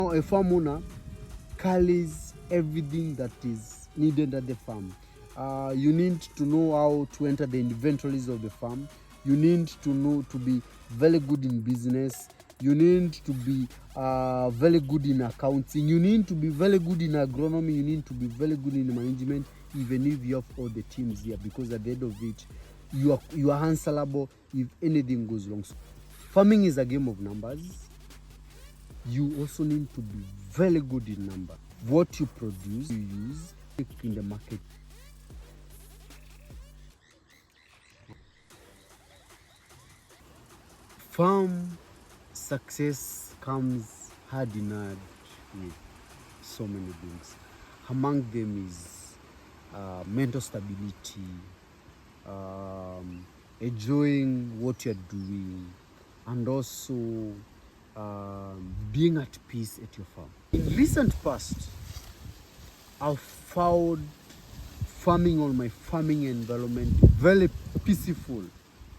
Now, a farm owner carries everything that is needed at the farm. You need to know how to enter the inventories of the farm. You need to know to be very good in business. You need to be very good in accounting. You need to be very good in agronomy. You need to be very good in management, even if you have all the teams here, because at the end of it, you are answerable if anything goes wrong. So farming is a game of numbers. You also need to be very good in number. What you produce, you use in the market. Farm success comes hand in hand with so many things. Among them is mental stability, enjoying what you're doing, and also being at peace at your farm. In recent past, I've found farming on my farming environment very peaceful.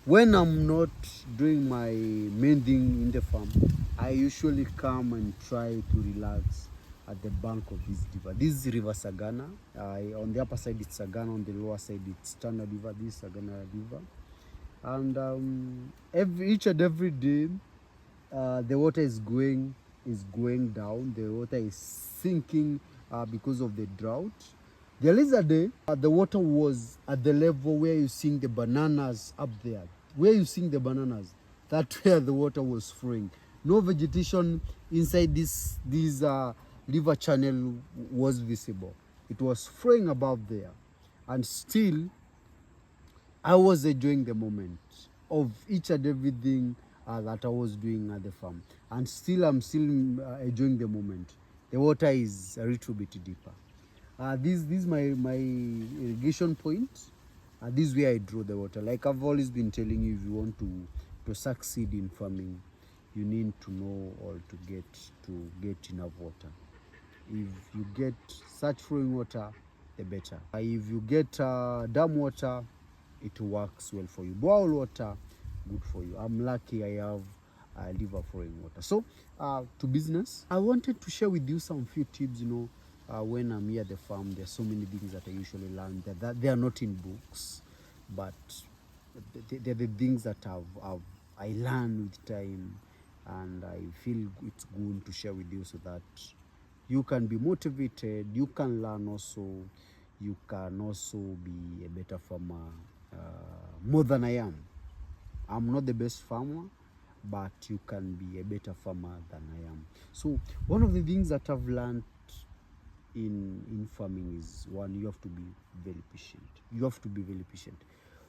When I'm not doing my main thing in the farm, I usually come and try to relax at the bank of this river. This is River Sagana. On the upper side it's Sagana, on the lower side it's Tana River. This is Sagana River. And each and every day the water is going down. The water is sinking because of the drought. There is a day the water was at the level where you seeing the bananas up there. Where you seeing the bananas, that's where the water was flowing. No vegetation inside this river channel was visible. It was flowing above there, and still I was enjoying the moment of each and everything that I was doing at the farm, and still I'm still enjoying the moment. The water is a little bit deeper. This is my irrigation point. This is where I draw the water. Like I've always been telling you, if you want to succeed in farming, you need to know or to get enough water. If you get such flowing water, the better. If you get dam water, it works well for you. Boil water, good for you. I'm lucky I have river flowing water. So to business, I wanted to share with you some few tips. When I'm here at the farm, there's so many things that I usually learn that they are not in books, but they're the things that I learn with time, and I feel it's good to share with you so that you can be motivated, you can learn also, you can also be a better farmer more than I am. I'm not the best farmer, but you can be a better farmer than I am. So one of the things that I've learned in farming is, one, you have to be very patient. You have to be very patient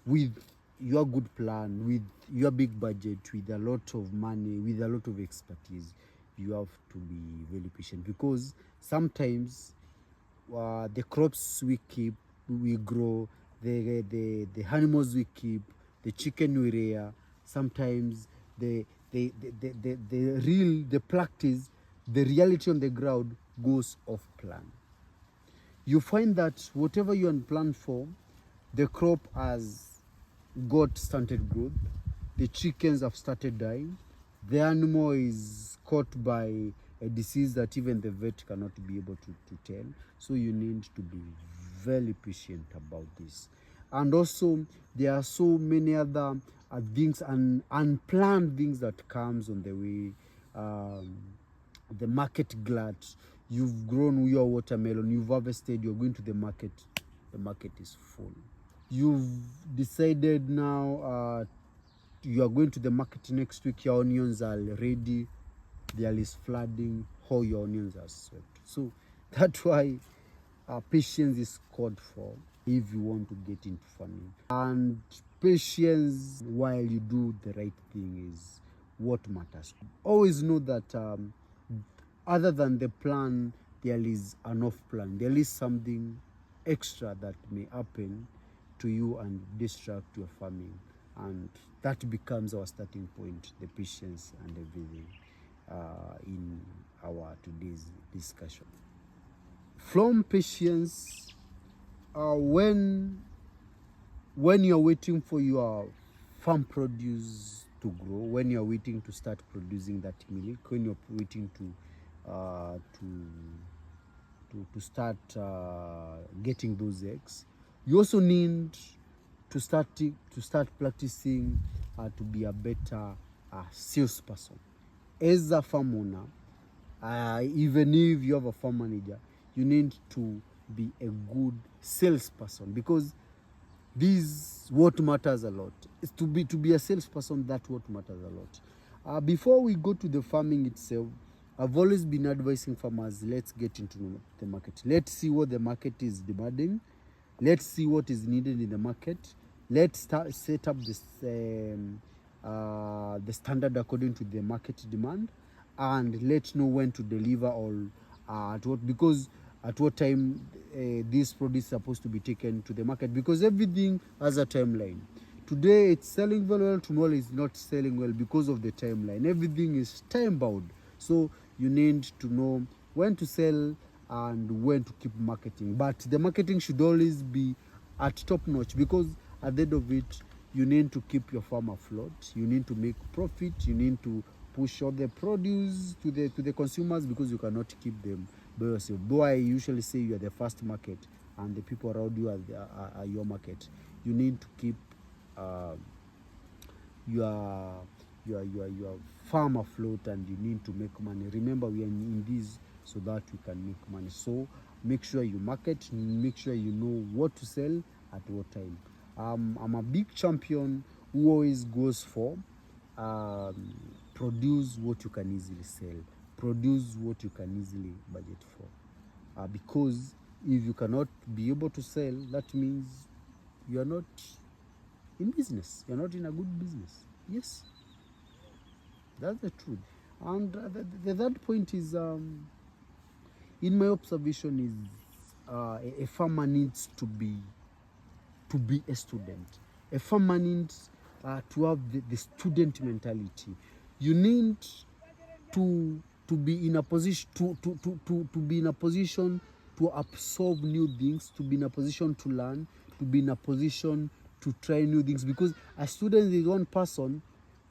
with your good plan, with your big budget, with a lot of money, with a lot of expertise. You have to be very patient, because sometimes the crops we keep, we grow, the animals we keep, the chicken we rear, sometimes the practice, the reality on the ground goes off plan. You find that whatever you had planned for, the crop has got stunted growth, the chickens have started dying, the animal is caught by a disease that even the vet cannot be able to tell. So you need to be very patient about this. And also there are so many other things and unplanned things that comes on the way. The market glut. You've grown your watermelon, you've harvested, you're going to the market is full. You've decided now you are going to the market next week, your onions are ready, there is flooding, all your onions are swept. So that's why patience is called for if you want to get into farming. And patience while you do the right thing is what matters. Always know that other than the plan, there is an off plan. There is something extra that may happen to you and distract your farming, and that becomes our starting point, the patience and everything in our today's discussion. From patience, when you're waiting for your farm produce to grow, when you're waiting to start producing that milk, when you're waiting to to start getting those eggs. You also need to start practicing to be a better salesperson. As a farm owner, even if you have a farm manager, you need to be a good salesperson, because this what matters a lot. Is to be a salesperson. That's what matters a lot. Before we go to the farming itself, I've always been advising farmers, let's get into the market. Let's see what the market is demanding. Let's see what is needed in the market. Let's set up this the standard according to the market demand, and let's know when to deliver all at what, because at what time this produce is supposed to be taken to the market, because everything has a timeline. Today it's selling very well, tomorrow it's not selling well because of the timeline. Everything is time bound, so you need to know when to sell and when to keep marketing. But the marketing should always be at top notch, because at the end of it, you need to keep your farm afloat. You need to make profit. You need to push all the produce to the consumers, because you cannot keep them by yourself. Though I usually say you are the first market and the people around you are your market. You need to keep your farm afloat, and you need to make money. Remember, we are in this so that we can make money. So make sure you market, make sure you know what to sell at what time. I'm a big champion who always goes for produce what you can easily sell, produce what you can easily budget for, because if you cannot be able to sell, that means you are not in business, you're not in a good business. Yes, that's the truth. And the third point is, in my observation, is a farmer needs to be a student. A farmer needs to have the student mentality. You need to be in a position to be in a position to absorb new things, to be in a position to learn, to be in a position to try new things, because a student is one person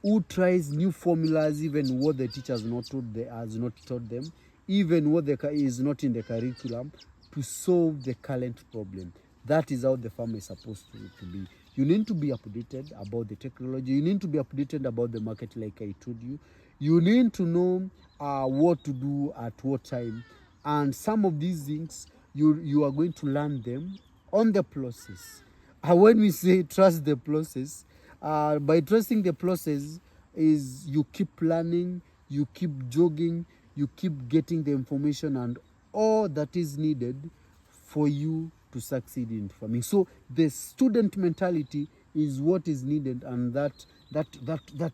who tries new formulas, even what the teacher has not taught them, even what is not in the curriculum, to solve the current problem. That is how the farmer is supposed to be. You need to be updated about the technology. You need to be updated about the market, like I told you. You need to know what to do at what time. And some of these things, you are going to learn them on the process. When we say trust the process, by trusting the process is you keep learning, you keep jogging, you keep getting the information and all that is needed for you to succeed in farming. So the student mentality is what is needed, and that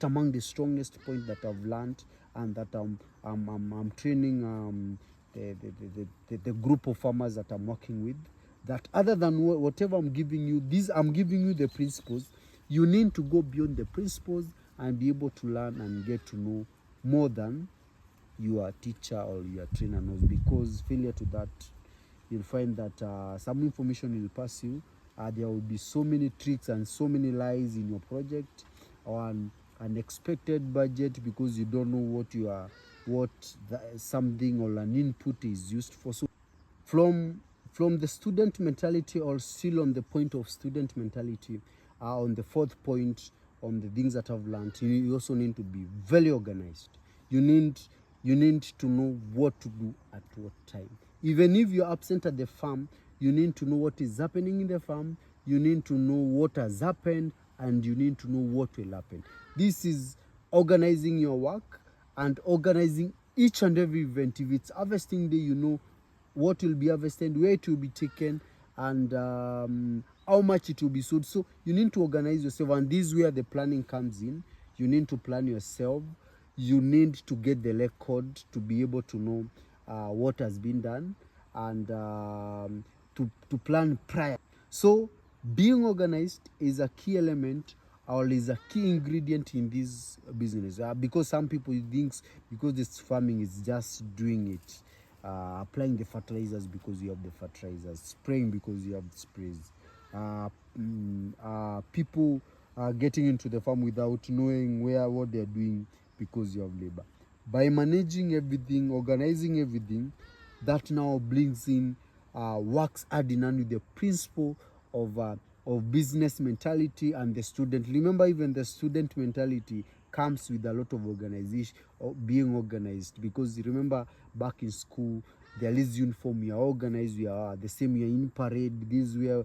among the strongest point that I've learned, and that I'm training the group of farmers that I'm working with, that other than whatever I'm giving you, I'm giving you the principles. You need to go beyond the principles and be able to learn and get to know more than your teacher or your trainer knows, because failure to that, you'll find that some information will pass you. There will be so many tricks and so many lies in your project, or an unexpected budget, because you don't know what something or an input is used for. So from the student mentality, or still on the point of student mentality, on the fourth point, on the things that I've learned, you also need to be very organized. You need to know what to do at what time. Even if you're absent at the farm, you need to know what is happening in the farm. You need to know what has happened, and you need to know what will happen. This is organizing your work and organizing each and every event. If it's harvesting day, you know what will be harvested, where it will be taken, and how much it will be sold. So you need to organize yourself, and this is where the planning comes in. You need to plan yourself. You need to get the record to be able to know what has been done, and to plan prior. So being organized is a key element, or is a key ingredient in this business, because some people think because this farming is just doing it, applying the fertilizers because you have the fertilizers, spraying because you have the sprays, people getting into the farm without knowing what they're doing because you have labor. By managing everything, organizing everything, that now brings in, works hand in hand with the principle of business mentality and the student. Remember, even the student mentality comes with a lot of organization or being organized, because remember back in school there is uniform, you are organized, you are the same, you are in parade, this is where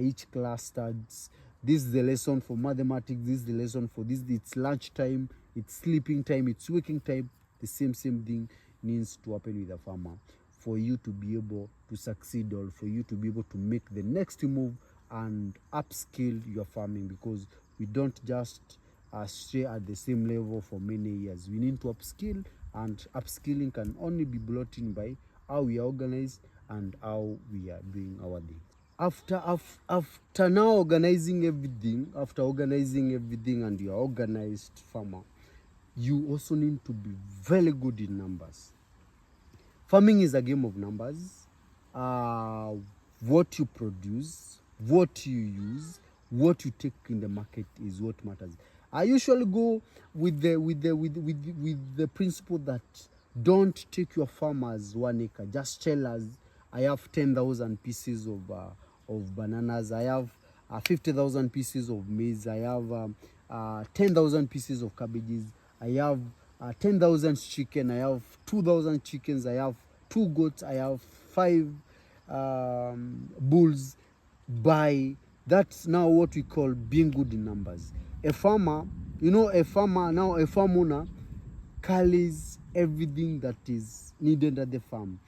each class starts, this is the lesson for mathematics, this is the lesson for this, it's lunch time, it's sleeping time, it's waking time. The same thing needs to happen with a farmer for you to be able to succeed, or for you to be able to make the next move and upskill your farming, because we don't just stay at the same level for many years. We need to upskill, and upskilling can only be brought in by how we are organized and how we are doing our thing. After now organizing everything, and you are organized farmer, you also need to be very good in numbers. Farming is a game of numbers. What you produce, what you use, what you take in the market is what matters. I usually go with the principle that don't take your farmers 1 acre. Just tell us, I have 10,000 pieces of bananas. I have 50,000 pieces of maize. I have 10,000 pieces of cabbages. I have 10,000 chicken. I have 2,000 chickens. I have 2 goats. I have 5 bulls. By that's now what we call being good in numbers. A farmer, a farm owner carries everything that is needed at the farm.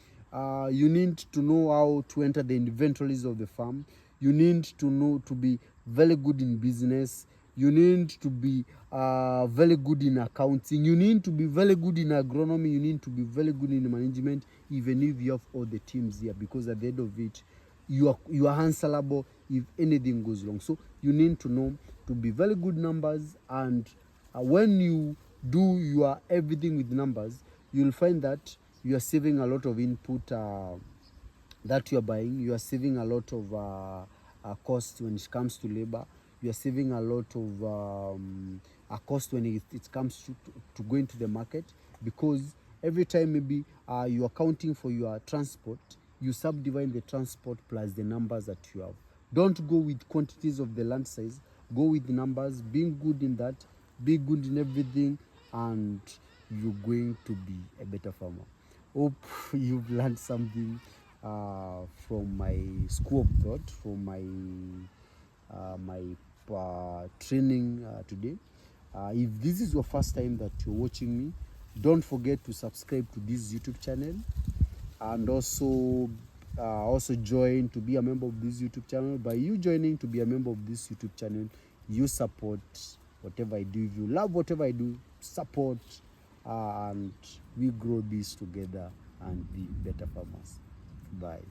You need to know how to enter the inventories of the farm. You need to know to be very good in business. You need to be very good in accounting. You need to be very good in agronomy. You need to be very good in management, even if you have all the teams here, because at the end of it, you are answerable if anything goes wrong. So you need to know to be very good numbers, and when you do your everything with numbers, you'll find that you are saving a lot of input that you are buying. You are saving a lot of cost when it comes to labor. You are saving a lot of a cost when it comes to going to the market, because every time maybe you are counting for your transport, you subdivide the transport plus the numbers that you have. Don't go with quantities of the land size. Go with numbers. Being good in that, be good in everything, and you're going to be a better farmer. Hope you've learned something from my school of thought, from my training today. If this is your first time that you're watching me, don't forget to subscribe to this YouTube channel, and also join to be a member of this YouTube channel. By you joining to be a member of this YouTube channel, you support whatever I do. If you love whatever I do, support, and we grow this together and be better farmers. Bye.